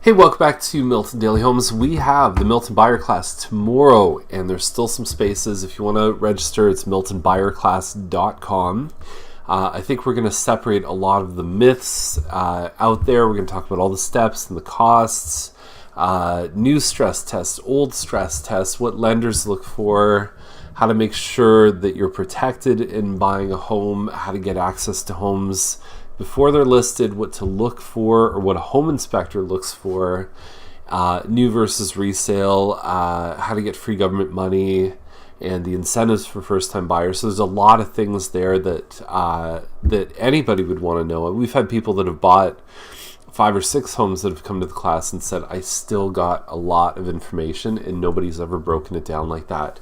Hey, welcome back to Milton Daily Homes. We have the Milton Buyer Class tomorrow, and there's still some spaces. If you want to register, it's miltonbuyerclass.com. I think we're going to separate a lot of the myths out there. We're going to talk about all the steps and the costs, new stress tests, old stress tests, what lenders look for, how to make sure that you're protected in buying a home, how to get access to homes before they're listed, what to look for or what a home inspector looks for, new versus resale, how to get free government money, and the incentives for first-time buyers. So there's a lot of things there that anybody would want to know. And we've had people that have bought 5 or 6 homes that have come to the class and said, I still got a lot of information, and nobody's ever broken it down like that.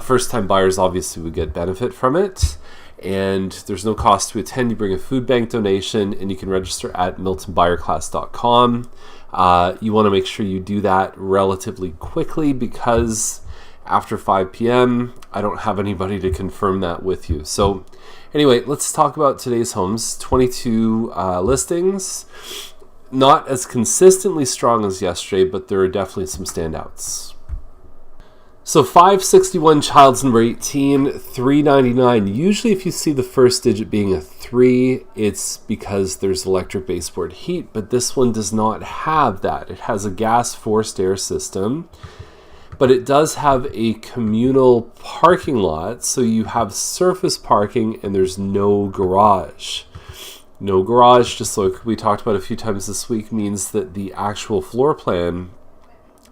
First-time buyers obviously would get benefit from it. And there's no cost to attend. You bring a food bank donation, and you can register at miltonbuyerclass.com. You want to make sure you do that relatively quickly because after 5 p.m., I don't have anybody to confirm that with you. So anyway, let's talk about today's homes. 22 listings. Not as consistently strong as yesterday, but there are definitely some standouts. So 561 Child's number 18, 399. Usually if you see the first digit being a 3, it's because there's electric baseboard heat, but this one does not have that. It has a gas forced air system, but it does have a communal parking lot, so you have surface parking and there's no garage. No garage, just like we talked about a few times this week, means that the actual floor plan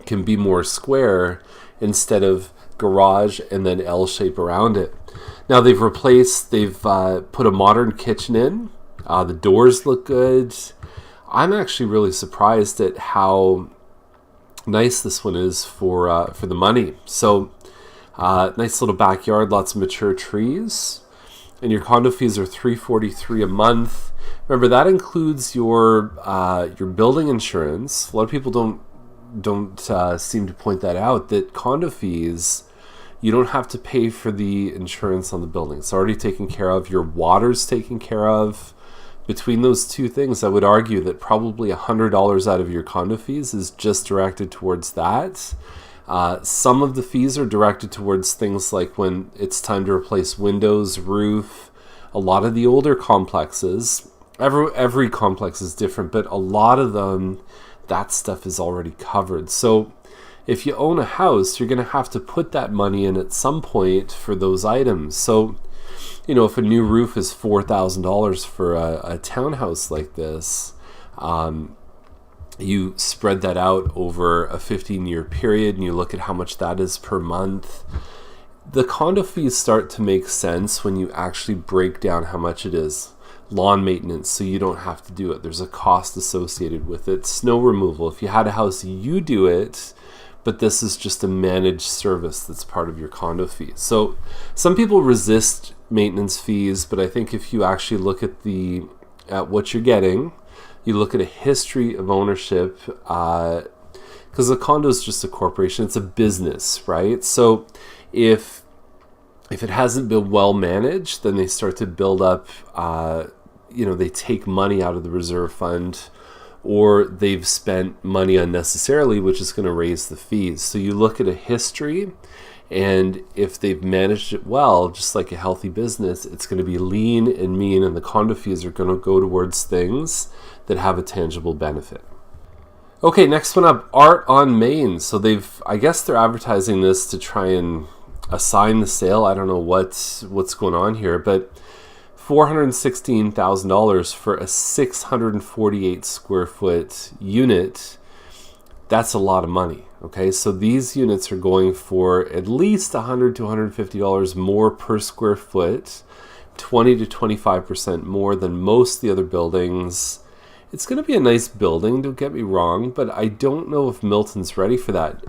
can be more square instead of garage and then L shape around it. Now they've put a modern kitchen in. The doors look good. I'm actually really surprised at how nice this one is for the money. So nice little backyard, lots of mature trees, and your condo fees are $343 a month. Remember, that includes your building insurance. A lot of people don't seem to point that out, that condo fees, you don't have to pay for the insurance on the building. It's already taken care of. Your water's taken care of. Between those two things, I would argue that probably $100 out of your condo fees is just directed towards that. Some of the fees are directed towards things like when it's time to replace windows, roof. A lot of the older complexes, every complex is different, but a lot of them, that stuff is already covered. So if you own a house, you're going to have to put that money in at some point for those items. So, if a new roof is $4,000 for a townhouse like this, you spread that out over a 15-year period and you look at how much that is per month. The condo fees start to make sense when you actually break down how much it is. Lawn maintenance, so you don't have to do it. There's a cost associated with it. Snow removal. If you had a house, you do it, but this is just a managed service that's part of your condo fee. So some people resist maintenance fees, but I think if you actually look at what you're getting, you look at a history of ownership, because a condo is just a corporation. It's a business, right? So if it hasn't been well managed, then they start to build up, they take money out of the reserve fund, or they've spent money unnecessarily, which is going to raise the fees. So you look at a history, and if they've managed it well, just like a healthy business, it's going to be lean and mean, and the condo fees are going to go towards things that have a tangible benefit. Okay, next one up, Art on Main. So I guess they're advertising this to try and assign the sale. I don't know what's going on here, but $416,000 for a 648 square foot unit. That's a lot of money. Okay, so these units are going for at least $100 to $150 more per square foot, 20 to 25% more than most of the other buildings. It's going to be a nice building, don't get me wrong, but I don't know if Milton's ready for that.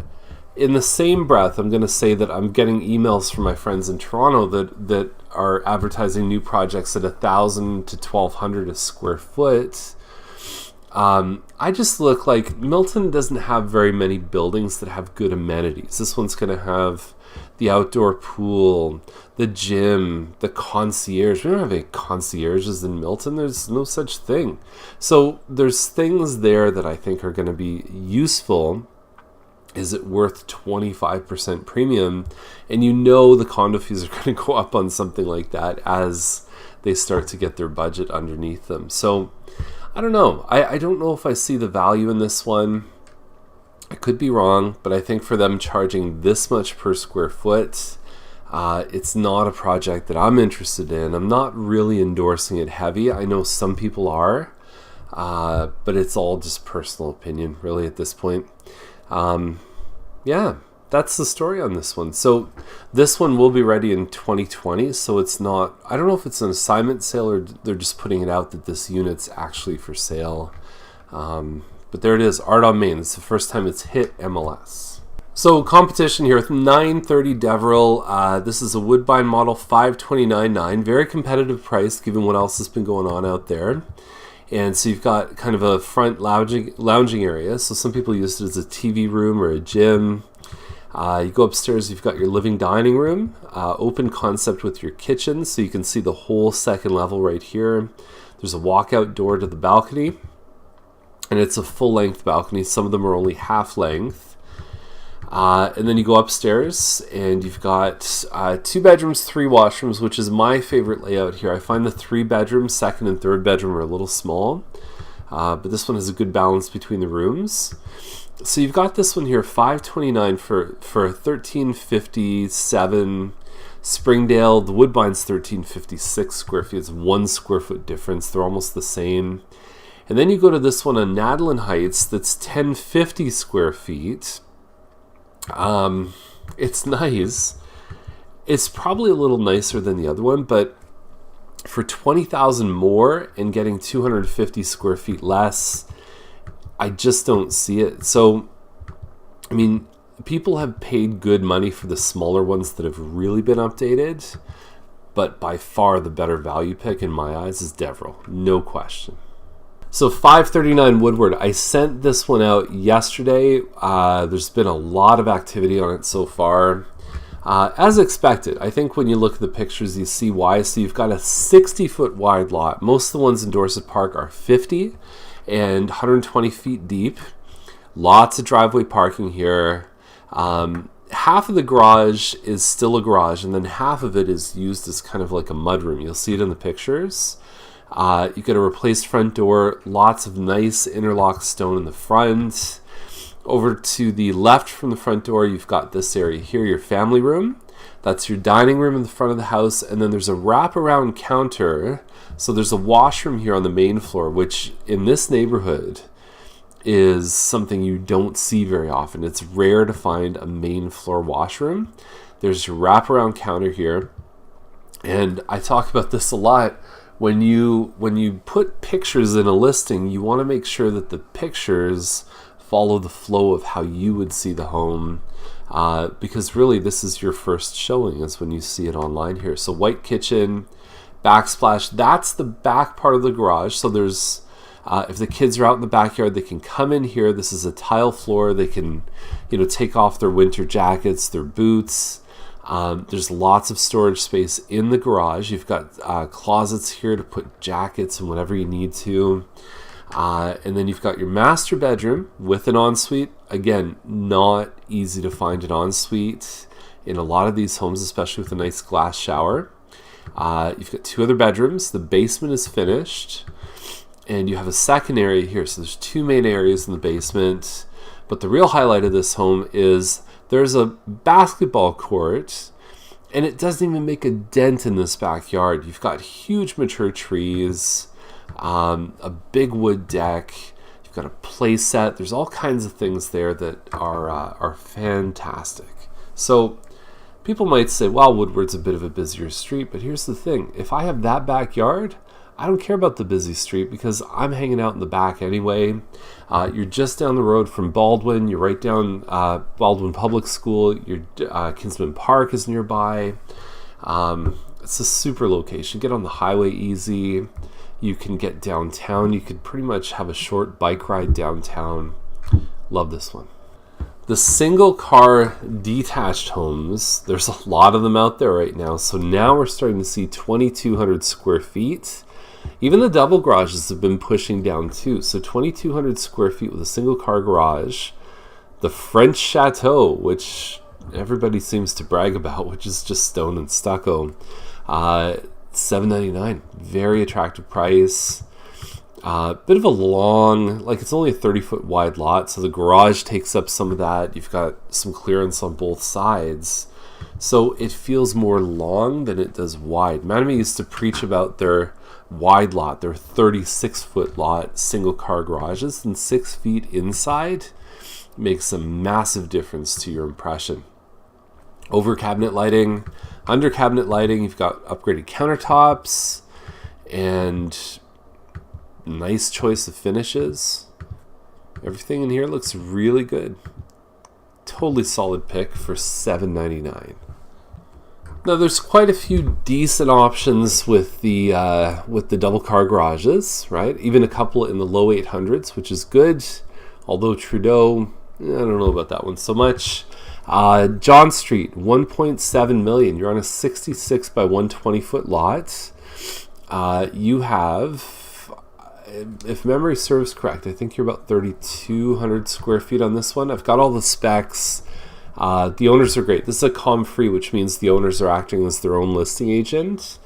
In the same breath, I'm going to say that I'm getting emails from my friends in Toronto that are advertising new projects at $1,000 to $1,200 a square foot. I just look like Milton doesn't have very many buildings that have good amenities. This one's going to have the outdoor pool, the gym, the concierge. We don't have any concierges in Milton. There's no such thing. So there's things there that I think are going to be useful. Is it worth 25% premium? And you know the condo fees are going to go up on something like that as they start to get their budget underneath them. So I don't know. I don't know if I see the value in this one. I could be wrong, but I think for them charging this much per square foot, it's not a project that I'm interested in. I'm not really endorsing it heavy. I know some people are, but it's all just personal opinion really at this point. Yeah, that's the story on this one. So this one will be ready in 2020. So it's not, I don't know if it's an assignment sale or they're just putting it out that this unit's actually for sale. But there it is, Art on Main. It's the first time it's hit MLS. So competition here with 930 Devrel. This is a Woodbine model 529.9. Very competitive price given what else has been going on out there. And so you've got kind of a front lounging area. So some people use it as a TV room or a gym. You go upstairs, you've got your living dining room, open concept with your kitchen. So you can see the whole second level right here. There's a walkout door to the balcony. And it's a full-length balcony. Some of them are only half-length. And then you go upstairs and you've got 2 bedrooms, 3 washrooms, which is my favorite layout here. I find the 3 bedrooms, second and third bedroom are a little small, but this one has a good balance between the rooms. So you've got this one here, $529 for $1,357. Springdale, the Woodbine's $1,356 square feet. It's 1 square foot difference. They're almost the same. And then you go to this one on Nadlin Heights that's 1,050 square feet. It's nice. It's probably a little nicer than the other one, but for 20,000 more and getting 250 square feet less, I just don't see it. So, I mean, people have paid good money for the smaller ones that have really been updated, but by far the better value pick in my eyes is Devrel, no question. So 539 Woodward, I sent this one out yesterday. There's been a lot of activity on it so far. As expected, I think when you look at the pictures, you see why. So you've got a 60-foot wide lot. Most of the ones in Dorset Park are 50 and 120 feet deep. Lots of driveway parking here. Half of the garage is still a garage, and then half of it is used as kind of like a mudroom. You'll see it in the pictures. You get a replaced front door, lots of nice interlock stone in the front. Over to the left from the front door, you've got this area here, your family room. That's your dining room in the front of the house, and then there's a wraparound counter. So there's a washroom here on the main floor, which in this neighborhood is something you don't see very often. It's rare to find a main floor washroom. There's your wraparound counter here, and I talk about this a lot. When you put pictures in a listing, you want to make sure that the pictures follow the flow of how you would see the home, because really this is your first showing is when you see it online here. So white kitchen, backsplash, that's the back part of the garage. So there's, if the kids are out in the backyard, they can come in here. This is a tile floor. They can, take off their winter jackets, their boots. There's lots of storage space in the garage. You've got closets here to put jackets and whatever you need to. And then you've got your master bedroom with an ensuite. Again, not easy to find an ensuite in a lot of these homes, especially with a nice glass shower. You've got 2 other bedrooms. The basement is finished. And you have a second area here. So there's 2 main areas in the basement. But the real highlight of this home is there's a basketball court, and it doesn't even make a dent in this backyard. You've got huge mature trees, a big wood deck. You've got a play set. There's all kinds of things there that are fantastic. So people might say, well, Woodward's a bit of a busier street, but here's the thing. If I have that backyard, I don't care about the busy street because I'm hanging out in the back anyway. You're just down the road from Baldwin. You're right down Baldwin Public School. Your Kinsman Park is nearby. It's a super location. Get on the highway easy. You can get downtown. You could pretty much have a short bike ride downtown. Love this one. The single car detached homes, there's a lot of them out there right now. So now we're starting to see 2,200 square feet. Even the double garages have been pushing down too. So 2,200 square feet with a single car garage. The French Chateau, which everybody seems to brag about, which is just stone and stucco. $799, very attractive price. Bit of a long, like it's only a 30-foot wide lot, so the garage takes up some of that. You've got some clearance on both sides, so it feels more long than it does wide. Mattamy used to preach about their wide lot, their 36-foot lot, single car garages, and 6 feet inside makes a massive difference to your impression. Over cabinet lighting, under cabinet lighting, you've got upgraded countertops and nice choice of finishes. Everything in here looks really good. Totally solid pick for $799. Now there's quite a few decent options with the double car garages, right? Even a couple in the low 800s, which is good. Although Trudeau, I don't know about that one so much. John Street, 1.7 million. You're on a 66 by 120 foot lot. You have, if memory serves correct, I think you're about 3,200 square feet on this one. I've got all the specs. The owners are great. This is a COM-free, which means the owners are acting as their own listing agent.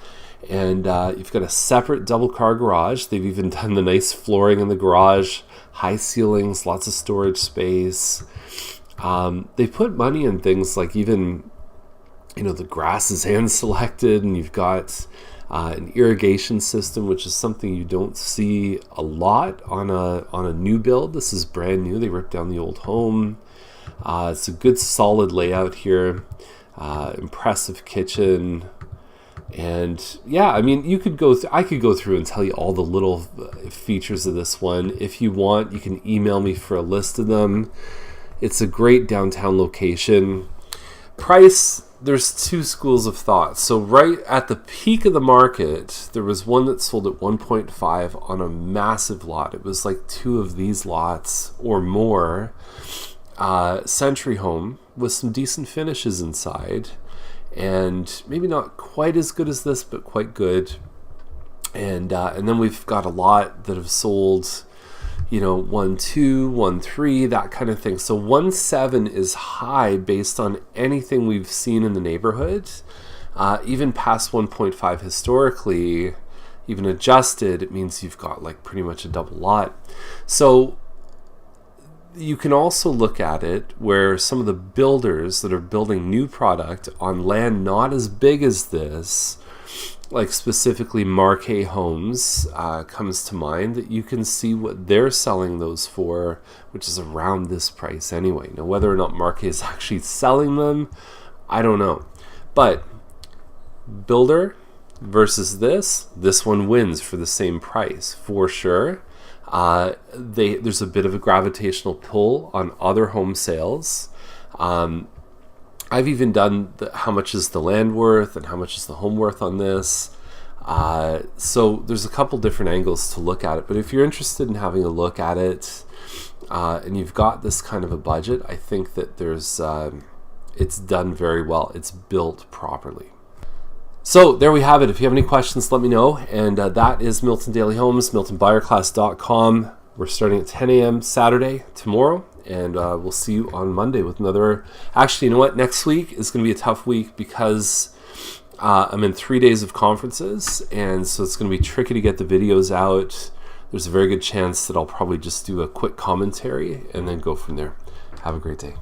And you've got a separate double car garage. They've even done the nice flooring in the garage, high ceilings, lots of storage space. They put money in things like even, the grass is hand selected, and you've got an irrigation system, which is something you don't see a lot on a new build. This is brand new. They ripped down the old home. It's a good solid layout here. Impressive kitchen. And yeah, I mean, I could go through and tell you all the little features of this one. If you want, you can email me for a list of them. It's a great downtown location. Price, there's two schools of thought. So right at the peak of the market, there was one that sold at 1.5 on a massive lot. It was like 2 of these lots or more. Century home with some decent finishes inside. And maybe not quite as good as this, but quite good. And then we've got a lot that have sold, 1.2, 1.3, that kind of thing. So 1.7 is high based on anything we've seen in the neighborhood. Even past 1.5 historically, even adjusted, it means you've got like pretty much a double lot. So you can also look at it where some of the builders that are building new product on land not as big as this, like specifically Markay Homes comes to mind, that you can see what they're selling those for, which is around this price anyway. Now, whether or not Markay is actually selling them, I don't know. But builder versus this one wins for the same price for sure. There's a bit of a gravitational pull on other home sales. I've even done how much is the land worth and how much is the home worth on this. So there's a couple different angles to look at it. But if you're interested in having a look at it and you've got this kind of a budget, I think that it's done very well. It's built properly. So there we have it. If you have any questions, let me know. And that is Milton Daily Homes, miltonbuyerclass.com. We're starting at 10 a.m. Saturday tomorrow, and we'll see you on Monday with another. Actually, you know what? Next week is going to be a tough week because I'm in 3 days of conferences, and so it's going to be tricky to get the videos out. There's a very good chance that I'll probably just do a quick commentary and then go from there. Have a great day.